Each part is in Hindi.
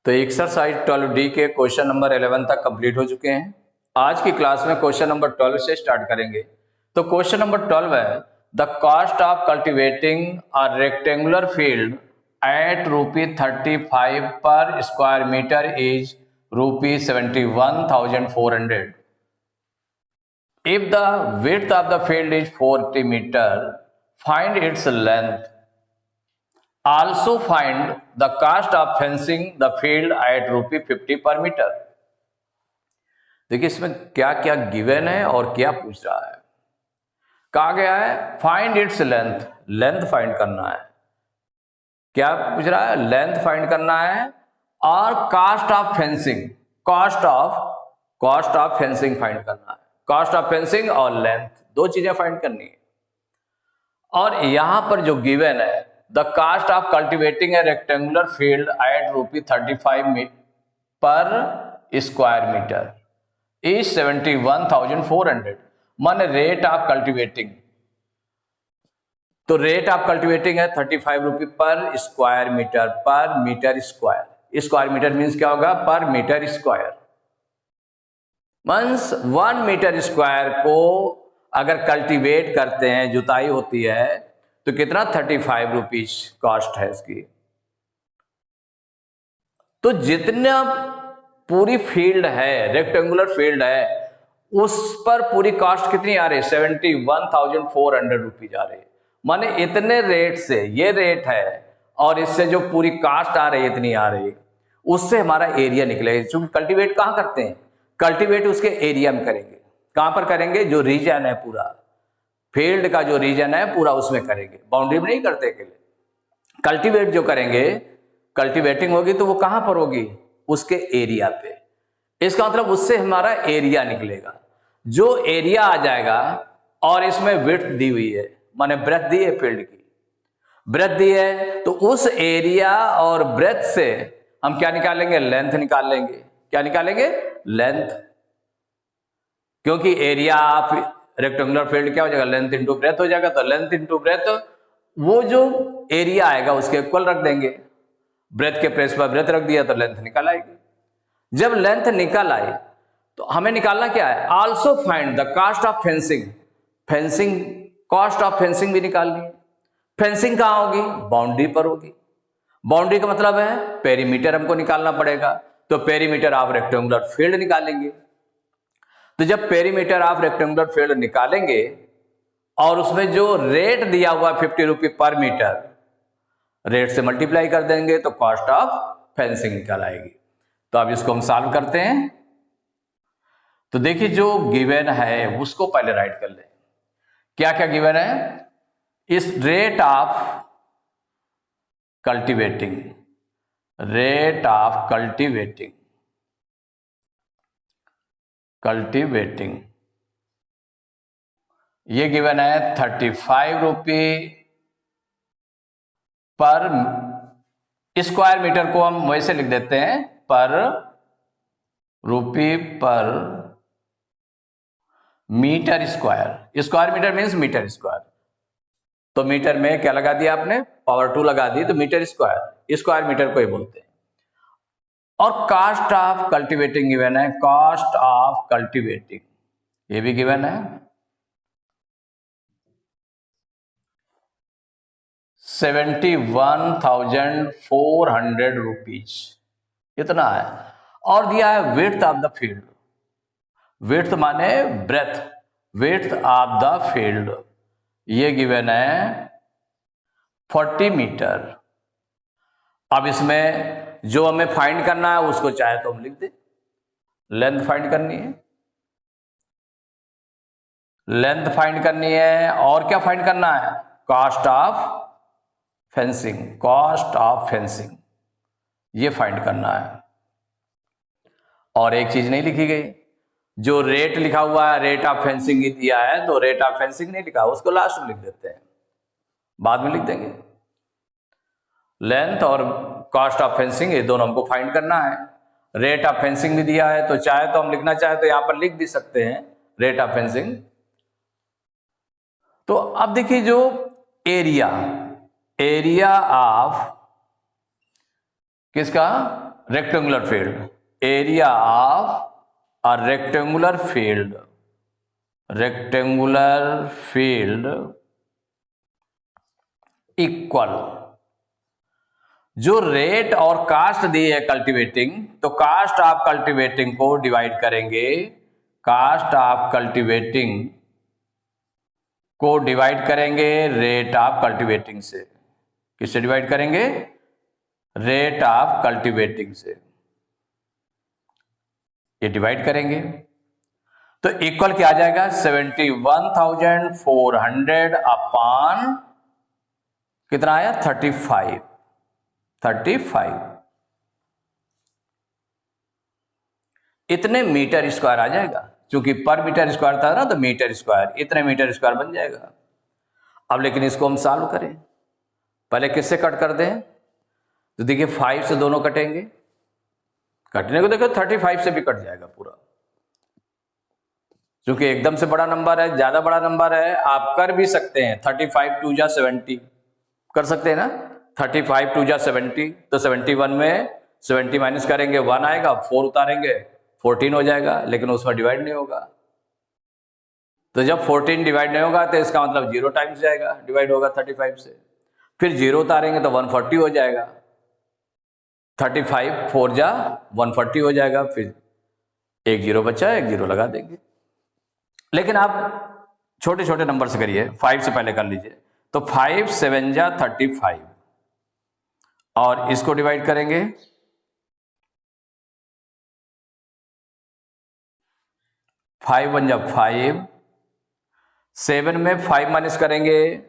तो एक्सरसाइज 12D के क्वेश्चन नंबर 11 तक कंप्लीट हो चुके हैं। आज की क्लास में क्वेश्चन नंबर 12 से स्टार्ट करेंगे। तो क्वेश्चन नंबर 12 है the cost of cultivating a rectangular field at ₹35 per square metre is ₹71,400। If the width of the field is 40 meter, find its length. Also find the cost of fencing the field at ₹50 per meter. देखिए इसमें क्या क्या गिवन है और क्या पूछ रहा है। कहा गया है find its length, length find करना है। क्या पूछ रहा है? लेंथ फाइंड करना है और cost of fencing, cost of fencing find करना है। कॉस्ट ऑफ फेंसिंग और लेंथ दो चीजें फाइंड करनी है। और यहां पर जो गिवन है the cost of cultivating a rectangular field at ₹35 per square metre is 71,400। मान रेट ऑफ कल्टिवेटिंग, तो रेट ऑफ कल्टिवेटिंग है ₹35 per square metre, per metre square. Square metre means क्या होगा? Per metre square. Means 1 metre square को अगर कल्टीवेट करते हैं, जुताई होती है, तो कितना? ₹35 कॉस्ट है इसकी। तो जितना पूरी फील्ड है, रेक्टेंगुलर फील्ड है, उस पर पूरी कॉस्ट कितनी आ रही है? ₹71,400 आ रही है। माने इतने रेट से, ये रेट है और इससे जो पूरी कॉस्ट आ रही है इतनी आ रही है, उससे हमारा एरिया निकलेगा। क्योंकि कल्टीवेट कहां करते हैं? कल्टीवेट उसके एरिया में करेंगे। कहां पर करेंगे? जो रीजन है, पूरा फील्ड का जो रीजन है पूरा उसमें करेंगे, बाउंड्री में नहीं करते अकेले। कल्टीवेट जो करेंगे, कल्टीवेटिंग होगी तो वो कहां पर होगी? उसके एरिया पे। इसका मतलब उससे हमारा एरिया निकलेगा। जो एरिया आ जाएगा, और इसमें विड्थ दी हुई है, माने ब्रेथ दी है, फील्ड की ब्रेथ दी है, तो उस एरिया और ब्रेथ से हम क्या निकालेंगे? लेंथ निकाल लेंगे। क्या निकालेंगे? लेंथ। क्योंकि एरिया ऑफ रेक्टेंगुलर फील्ड क्या हो जाएगा? लेंथ इंटू ब्रेथ हो जाएगा। तो लेंथ इंटू ब्रेथ, वो जो एरिया आएगा उसके इक्वल रख देंगे। ब्रेथ के प्लेस पर ब्रेथ रख दिया तो लेंथ निकल आएगी। जब लेंथ निकल आई तो हमें निकालना क्या है? Also find the cost of fencing. Fencing, cost of fencing भी निकालनी है। फेंसिंग कहां होगी? बाउंड्री पर होगी। बाउंड्री का मतलब है पेरीमीटर हमको निकालना पड़ेगा। तो पेरीमीटर ऑफ रेक्टेंगुलर फील्ड निकालेंगे। तो जब पेरीमीटर ऑफ रेक्टेंगुलर फील्ड निकालेंगे और उसमें जो रेट दिया हुआ ₹50 पर मीटर, रेट से मल्टीप्लाई कर देंगे तो कॉस्ट ऑफ फेंसिंग निकल आएगी। तो अब इसको हम सॉल्व करते हैं। तो देखिए जो गिवन है उसको पहले राइट कर लें। क्या क्या गिवन है? इस rate of cultivating, rate of cultivating ये गिवन है ₹35 पर स्क्वायर मीटर, को हम वैसे लिख देते हैं per metre square. Square metre means metre square. तो मीटर में क्या लगा दिया आपने? पावर 2 लगा दी, तो मीटर स्क्वायर, स्क्वायर मीटर को ही बोलते हैं। और कॉस्ट ऑफ कल्टीवेटिंग गिवन है, कॉस्ट ऑफ कल्टीवेटिंग ये भी गिवन है ₹71,400 इतना है। और दिया है width of the field. Width माने breadth, width of the field ये गिवन है 40 मीटर। अब इसमें जो हमें फाइंड करना है उसको चाहे तो हम लिख दें। लेंथ फाइंड करनी है, लेंथ फाइंड करनी है, और क्या फाइंड करना है? Cost of fencing, cost of fencing ये फाइंड करना है। और एक चीज नहीं लिखी गई, जो रेट लिखा हुआ है, रेट ऑफ फेंसिंग ही दिया है, तो रेट ऑफ फेंसिंग नहीं लिखा, उसको लास्ट में लिख देते हैं, बाद में लिख देंगे। लेंथ और कॉस्ट ऑफ फेंसिंग ये दोनों हमको फाइंड करना है। रेट ऑफ फेंसिंग भी दिया है, तो चाहे तो हम लिखना चाहे तो यहां पर लिख भी सकते हैं रेट ऑफ फेंसिंग। तो अब देखिए जो एरिया ऑफ किसका? rectangular field, area of a rectangular field equal, जो रेट और कास्ट दी है कल्टीवेटिंग, तो कास्ट ऑफ कल्टीवेटिंग को डिवाइड करेंगे, कास्ट ऑफ कल्टीवेटिंग को डिवाइड करेंगे रेट ऑफ कल्टीवेटिंग से। किससे डिवाइड करेंगे? रेट ऑफ कल्टीवेटिंग से, ये डिवाइड करेंगे तो इक्वल क्या आ जाएगा? 71,400 अपॉन कितना आया? 35 इतने मीटर स्क्वायर आ जाएगा, क्योंकि पर मीटर स्क्वायर था ना, तो मीटर स्क्वायर, इतने मीटर स्क्वायर बन जाएगा। अब लेकिन इसको हम सॉल्व करें, पहले किससे कट कर दें? तो देखिए 5 से दोनों कटेंगे, कटने को देखो 35 से भी कट जाएगा पूरा, क्योंकि एकदम से बड़ा नंबर है, ज्यादा बड़ा नंबर है। आप कर भी सकते हैं, 35 2 जा 70 कर सकते हैं ना, 35 2 जा 70, तो 71 में 70 माइनस करेंगे 1 आएगा, 4 उतारेंगे 14 हो जाएगा, लेकिन उसमें डिवाइड नहीं होगा। तो जब 14 डिवाइड नहीं होगा तो इसका मतलब 0 टाइम्स जाएगा, डिवाइड होगा 35 से, फिर 0 उतारेंगे तो 140 हो जाएगा, 35 4 जा 140 हो जाएगा, फिर एक 0 बचा, एक 0 लगा देंगे। लेकिन आप छोटे छोटे नंबर से करिए, 5 से पहले कर लीजिए, तो 5 7 जा 35 और इसको डिवाइड करेंगे, 5 1 जा 5, 7 में 5 माइनस करेंगे,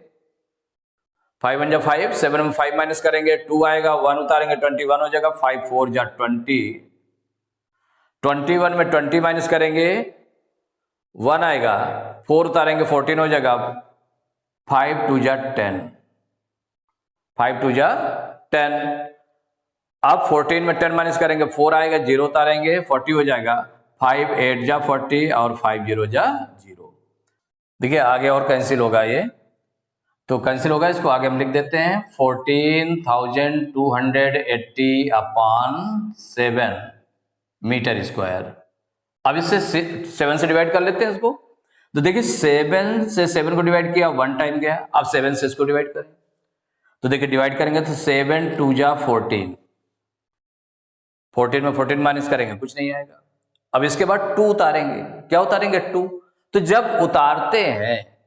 5 1 जा 5, 7 में 5 माइनस करेंगे 2 आएगा, 1 उतारेंगे 21 हो जाएगा, 5 4 जा 20, 21 में 20 माइनस करेंगे 1 आएगा, 4 उतारेंगे 14 हो जाएगा, 5 2 जा 10, 5 2 जा 10। अब 14 में 10 माइनस करेंगे 4 आएगा, 0 उतारेंगे 40 हो जाएगा, 5 8 जा 40 और 5 0 जा 0। देखिए आगे और कैंसिल होगा, ये तो कैंसिल होगा, इसको आगे हम लिख देते हैं 14,280 अपॉन 7 मीटर स्क्वायर। अब इससे 7 से डिवाइड कर लेते हैं इसको, तो देखिए 7 से 7 को डिवाइड किया 1 टाइम गया, अब 7 से इसको डिवाइड करें, तो देखिए डिवाइड करेंगे तो 7 2 जा 14, 14 में 14 माइनस करेंगे कुछ नहीं आएगा। अब इसके बाद 2 उतारेंगे, क्या उतारेंगे? 2। तो जब उतारते हैं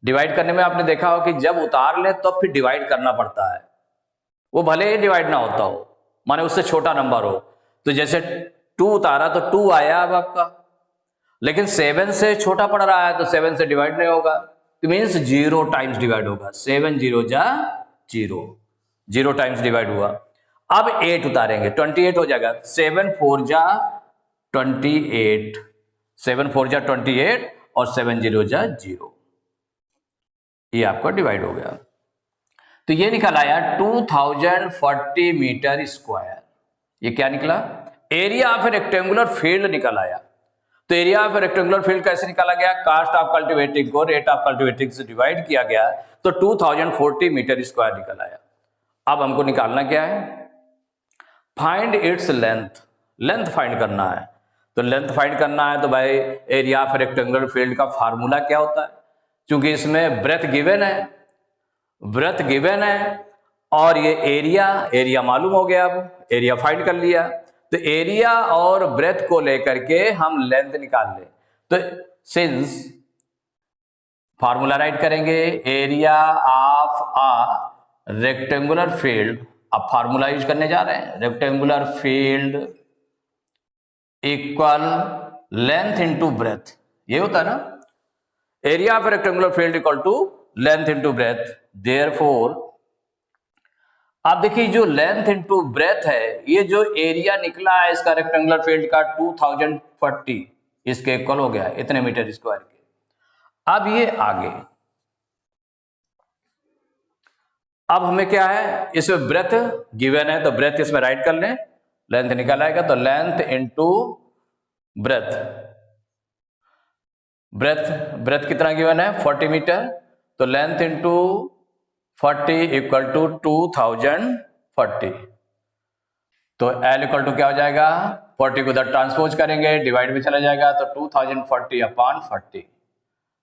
डिवाइड करने में, आपने देखा हो कि जब उतार ले तो फिर डिवाइड करना पड़ता है, वो भले ही डिवाइड ना होता हो, माने उससे छोटा नंबर हो। तो जैसे 2 उतारा तो 2 आया अब आपका, लेकिन 7 से छोटा पड़ रहा है तो 7 से डिवाइड नहीं होगा, तो मीन्स 0 टाइम्स डिवाइड होगा, 7 0 जा 0, 0 टाइम्स डिवाइड हुआ। अब 8 उतारेंगे 28 हो जाएगा, 7 4 जा 28, 7 4 जा 28 और 7 0 जा 0, ये आपका डिवाइड हो गया। तो ये निकल आया 2040 मीटर स्क्वायर। ये क्या निकला? एरिया ऑफ रेक्टेंगुलर फील्ड निकल आया। तो एरिया ऑफ रेक्टेंगुलर फील्ड कैसे निकाला गया? कास्ट ऑफ कल्टीवेटिंग को रेट ऑफ कल्टीवेटिंग से डिवाइड किया गया, तो 2040 मीटर स्क्वायर निकल आया। अब हमको निकालना क्या है? Find its length, length find करना है। तो लेंथ फाइंड करना है तो भाई एरिया ऑफ रेक्टेंगुलर फील्ड का फार्मूला क्या होता है? क्योंकि इसमें ब्रेथ गिवन है, ब्रेथ गिवन है और ये एरिया मालूम हो गया, अब एरिया फाइंड कर लिया, तो एरिया और ब्रेथ को लेकर के हम लेंथ निकाल ले। तो सिंस फार्मूला राइट करेंगे, area of a rectangular field, अब फार्मूला यूज करने जा रहे हैं, rectangular field equal length into breadth, ये होता है ना, area of rectangular field equal to length into breadth. Therefore आप देखिए जो लेंथ इनटू ब्रेथ है, ये जो एरिया निकला है इसका रेक्टेंगुलर फील्ड का 2040, इसके इक्वल हो गया इतने मीटर स्क्वायर के। अब ये आगे, अब हमें क्या है, इसमें ब्रेथ गिवन है तो ब्रेथ इसमें राइट कर लें, लेंथ निकल आएगा, तो लेंथ इनटू ब्रेथ, ब्रेथ कितना गिवन है 40 मीटर, तो लेंथ इनटू 40 इक्वल टू 2040, तो L इक्वल टू क्या हो जाएगा, 40 को उधर ट्रांसपोज करेंगे, डिवाइड में चला जाएगा तो 2040 अपॉन 40,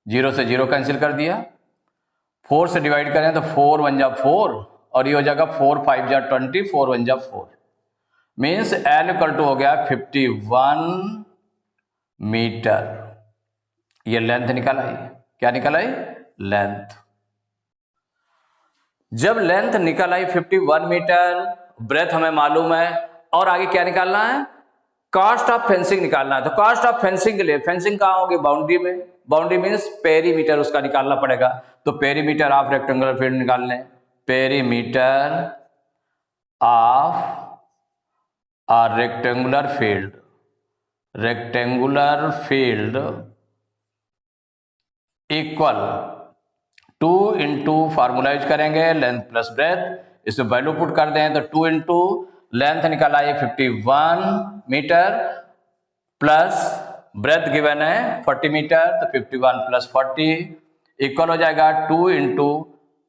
0 से 0 कैंसिल कर दिया, 4 से डिवाइड करें तो 4 1 जा 4 और ये हो जाएगा 4 5 जा 20, 4 1 जा 4, मीन्स L इक्वल टू हो गया 51 मीटर। ये लेंथ निकल आई, क्या निकल आई, लेंथ। जब लेंथ निकल आई 51 मीटर, ब्रेथ हमें मालूम है, और आगे क्या निकालना है, कास्ट ऑफ फेंसिंग निकालना है। तो कास्ट ऑफ फेंसिंग के लिए, फेंसिंग कहाँ होगी, बाउंड्री में, बाउंड्री मीन्स पेरीमीटर उसका निकालना पड़ेगा। तो पेरीमीटर ऑफ रेक्टेंगुलर फील्ड निकाल लें, perimeter of a rectangular field, rectangular field equal 2 into formula use करेंगे लेंथ प्लस ब्रेथ, इसमें वैल्यू पुट कर दें तो 2 इंटू लेंथ निकाला है 51 मीटर प्लस ब्रेथ गिवन है 40 मीटर, तो 51 प्लस 40 इक्वल हो जाएगा 2 इंटू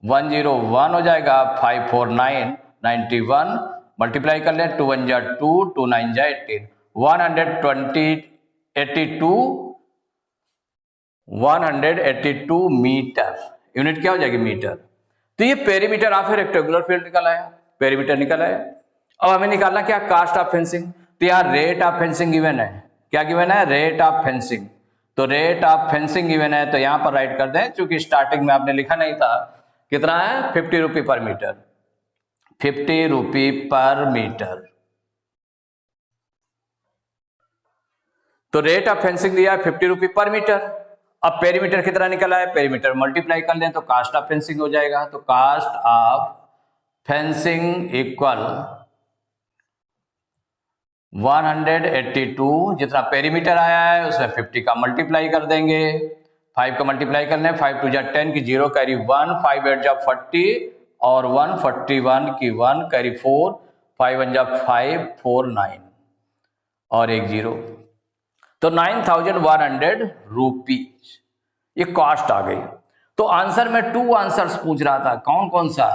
101 हो जाएगा 549 91, मल्टीप्लाई कर लें 2 1 जा 2, 2 9 जा 18, 182 मीटर, यूनिट क्या हो जाएगी, मीटर। तो ये पेरीमीटर ऑफ रेक्टेंगुलर फील्ड निकल आया, पेरीमीटर निकल आया। अब हमें निकालना क्या, कास्ट ऑफ फेंसिंग। तो यहाँ रेट ऑफ फेंसिंग गिवन है, क्या गिवन है, रेट ऑफ फेंसिंग। तो रेट ऑफ फेंसिंग गिवन है तो यहाँ पर राइट कर दें, क्योंकि स्टार्टिंग में आपने लिखा नहीं था, कितना है 50 रुपये पर मीटर, 50 रुपये पर मीटर। तो रेट ऑफ फेंसिंग दिया 50 रुपये पर मीटर। अब पेरीमीटर कितना निकला है, पेरीमीटर मल्टीप्लाई कर लें तो कास्ट ऑफ फेंसिंग हो जाएगा। तो कास्ट ऑफ फेंसिंग इक्वल 182, जितना पेरीमीटर आया है उसमें 50 का मल्टीप्लाई कर देंगे, 5 का मल्टीप्लाई कर लें, 5 2 जा 10 की 0 कैरी 1, 5 8 जा 40 और 141 की 1 कैरी 4, 5 1 जा 5 4 9 और एक 0, तो 9100 रुपीज ये कॉस्ट आ गई। तो आंसर में 2 आंसर्स पूछ रहा था, कौन कौन सा,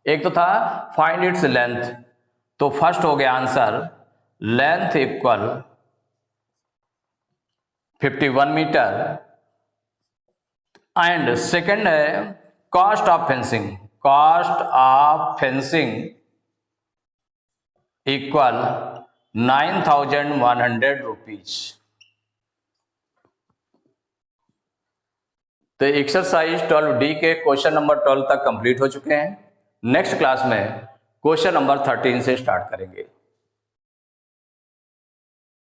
एक तो था फाइंड इट्स लेंथ, तो फर्स्ट हो गया answer length equal 51 metre, and second है cost of fencing, cost of fencing equal 9100 rupees. तो एक्सरसाइज 12D के क्वेश्चन नंबर 12 तक कंप्लीट हो चुके हैं। नेक्स्ट क्लास में क्वेश्चन नंबर 13 से स्टार्ट करेंगे।